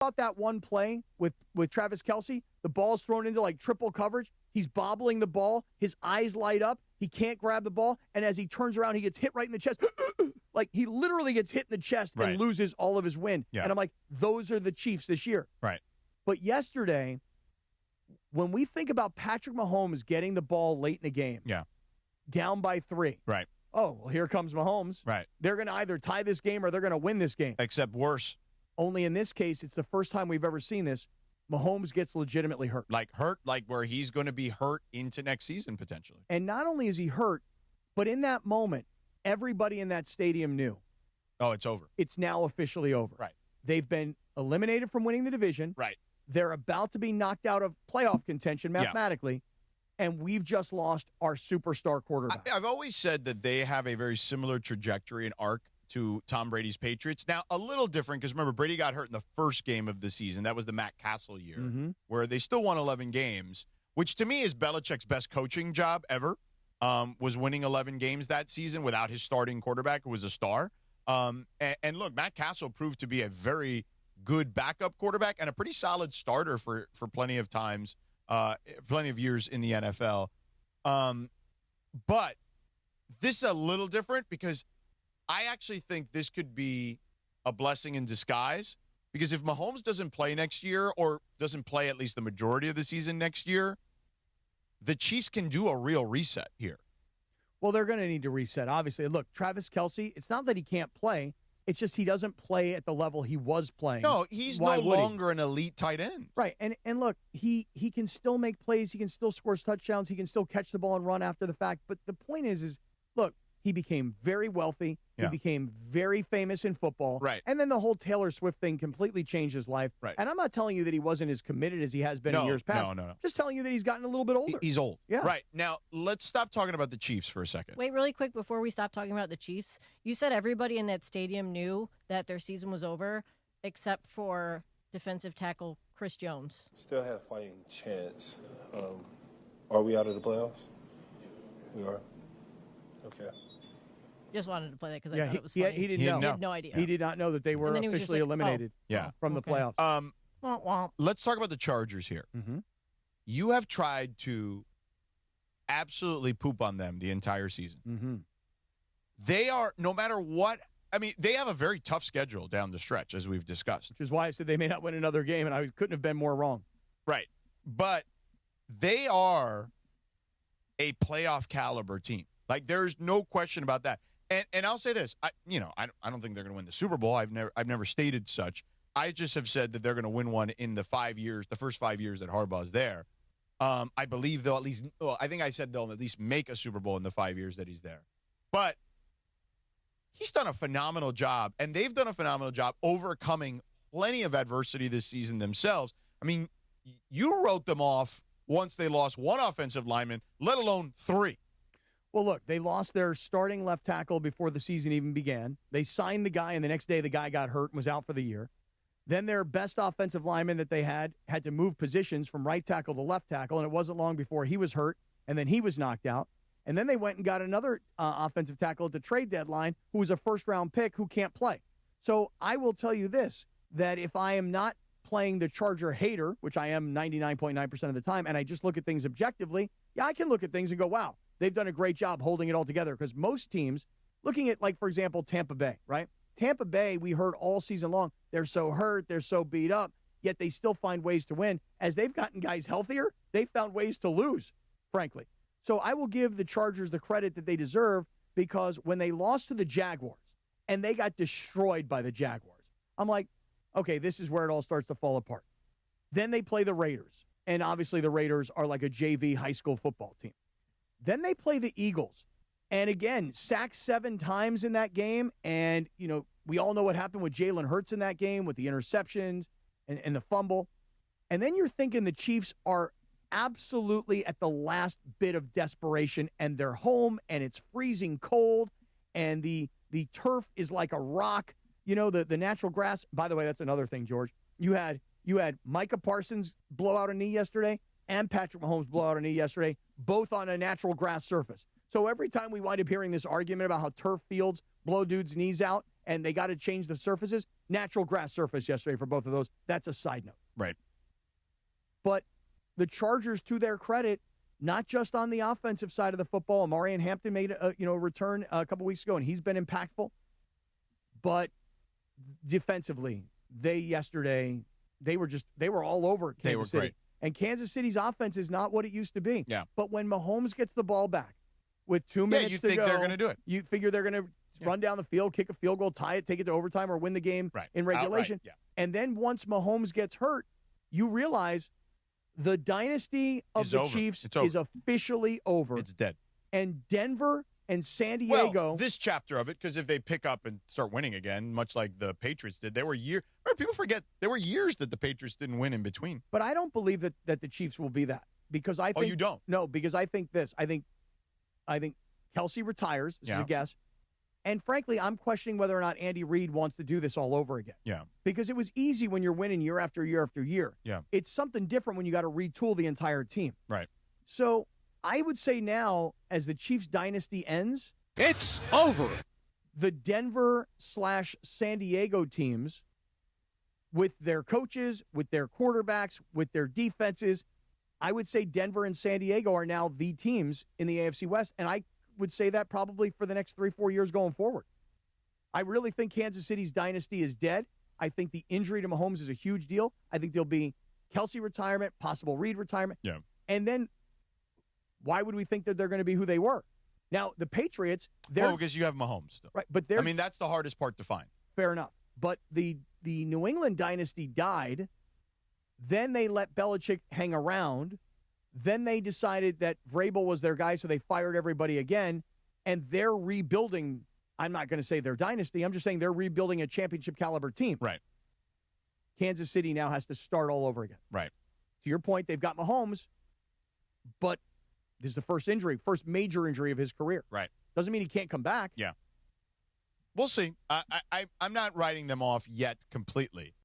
caught that one play with Travis Kelce? The ball's thrown into like triple coverage. He's bobbling the ball. His eyes light up. He can't grab the ball. And as he turns around, he gets hit right in the chest. Like, he literally gets hit in the chest and loses all of his wind. Yeah. And I'm like, those are the Chiefs this year. Right. But yesterday, when we think about Patrick Mahomes getting the ball late in the game, down by 3. Right. Oh, well, here comes Mahomes. Right. They're going to either tie this game or they're going to win this game. Except worse. Only in this case, it's the first time we've ever seen this. Mahomes gets legitimately hurt. Like where he's going to be hurt into next season potentially. And not only is he hurt, but in that moment, everybody in that stadium knew. Oh, it's over. It's now officially over. Right. They've been eliminated from winning the division. Right. They're about to be knocked out of playoff contention mathematically. And we've just lost our superstar quarterback. I've always said that they have a very similar trajectory and arc to Tom Brady's Patriots. Now, a little different because, remember, Brady got hurt in the first game of the season. That was the Matt Castle year, where they still won 11 games, which to me is Belichick's best coaching job ever, was winning 11 games that season without his starting quarterback, who was a star. And look, Matt Castle proved to be a very good backup quarterback and a pretty solid starter for plenty of times, plenty of years in the NFL. But this is a little different because I actually think this could be a blessing in disguise, because if Mahomes doesn't play next year or doesn't play at least the majority of the season next year, the Chiefs can do a real reset here. Well, they're going to need to reset, obviously. Look, Travis Kelce, it's not that he can't play. It's just he doesn't play at the level he was playing. No, he's no longer an elite tight end. Right. And look, he can still make plays. He can still score touchdowns. He can still catch the ball and run after the fact. But the point is look, he became very wealthy. He became very famous in football. Right. And then the whole Taylor Swift thing completely changed his life. Right. And I'm not telling you that he wasn't as committed as he has been in years past. No. Just telling you that he's gotten a little bit older. He's old. Yeah. Right. Now, let's stop talking about the Chiefs for a second. Wait, really quick, before we stop talking about the Chiefs, you said everybody in that stadium knew that their season was over, except for defensive tackle Chris Jones. Still have a fighting chance. Are we out of the playoffs? We are? Okay. Just wanted to play that because I thought it was funny. He didn't know. He had no idea. He did not know that they were officially eliminated from the playoffs. Let's talk about the Chargers here. Mm-hmm. You have tried to absolutely poop on them the entire season. Mm-hmm. They are, no matter what, I mean, they have a very tough schedule down the stretch, as we've discussed. Which is why I said they may not win another game, and I couldn't have been more wrong. Right. But they are a playoff caliber team. Like, there's no question about that. And I'll say this, I don't think they're going to win the Super Bowl. I've never stated such. I just have said that they're going to win one in the first 5 years that Harbaugh's there. I believe they'll at least, I think I said they'll at least make a Super Bowl in the 5 years that he's there. But he's done a phenomenal job, and they've done a phenomenal job overcoming plenty of adversity this season themselves. I mean, you wrote them off once they lost one offensive lineman, let alone 3. Well, look, they lost their starting left tackle before the season even began. They signed the guy, and the next day the guy got hurt and was out for the year. Then their best offensive lineman that they had to move positions from right tackle to left tackle, and it wasn't long before he was hurt, and then he was knocked out. And then they went and got another offensive tackle at the trade deadline who was a first-round pick who can't play. So I will tell you this, that if I am not playing the Charger hater, which I am 99.9% of the time, and I just look at things objectively, I can look at things and go, wow, they've done a great job holding it all together. Because most teams, looking at, like, for example, Tampa Bay, right? Tampa Bay, we heard all season long, they're so hurt, they're so beat up, yet they still find ways to win. As they've gotten guys healthier, they've found ways to lose, frankly. So I will give the Chargers the credit that they deserve, because when they lost to the Jaguars and they got destroyed by the Jaguars, I'm like, okay, this is where it all starts to fall apart. Then they play the Raiders, and obviously the Raiders are like a JV high school football team. Then they play the Eagles, and again, sacked 7 times in that game, and, we all know what happened with Jalen Hurts in that game with the interceptions and the fumble. And then you're thinking the Chiefs are absolutely at the last bit of desperation, and they're home, and it's freezing cold, and the turf is like a rock. The natural grass. By the way, that's another thing, George. You had Micah Parsons blow out a knee yesterday and Patrick Mahomes blow out a knee yesterday, both on a natural grass surface. So every time we wind up hearing this argument about how turf fields blow dudes' knees out and they got to change the surfaces, natural grass surface yesterday for both of those. That's a side note. Right. But the Chargers, to their credit, not just on the offensive side of the football. Amari Hampton made a return a couple weeks ago, and he's been impactful. But defensively, they were all over Kansas City. Great. And Kansas City's offense is not what it used to be. Yeah. But when Mahomes gets the ball back with 2 minutes you to think go, they're going to do it. You figure they're going to run down the field, kick a field goal, tie it, take it to overtime, or win the game in regulation. Outright, yeah. And then once Mahomes gets hurt, you realize the dynasty of the Chiefs is officially over. It's dead. And Denver and San Diego. Well, this chapter of it, because if they pick up and start winning again, much like the Patriots did, people forget there were years that the Patriots didn't win in between. But I don't believe that the Chiefs will be that, because I think. Oh, you don't? No, because I think this. I think Kelsey retires. This is a guess. And frankly, I'm questioning whether or not Andy Reid wants to do this all over again. Yeah. Because it was easy when you're winning year after year after year. Yeah. It's something different when you got to retool the entire team. Right. So I would say now, as the Chiefs dynasty ends, it's over. The Denver/San Diego teams, with their coaches, with their quarterbacks, with their defenses, I would say Denver and San Diego are now the teams in the AFC West. And I would say that probably for the next 3-4 years going forward. I really think Kansas City's dynasty is dead. I think the injury to Mahomes is a huge deal. I think there'll be Kelsey retirement, possible Reid retirement. Yeah. And then why would we think that they're going to be who they were? Now, the Patriots, because you have Mahomes still. Right, but that's the hardest part to find. Fair enough. But the New England dynasty died. Then they let Belichick hang around. Then they decided that Vrabel was their guy, so they fired everybody again. And they're rebuilding. I'm not going to say their dynasty. I'm just saying they're rebuilding a championship-caliber team. Right. Kansas City now has to start all over again. Right. To your point, they've got Mahomes, but this is the first major injury of his career. Right. Doesn't mean he can't come back. Yeah. We'll see. I'm not writing them off yet completely.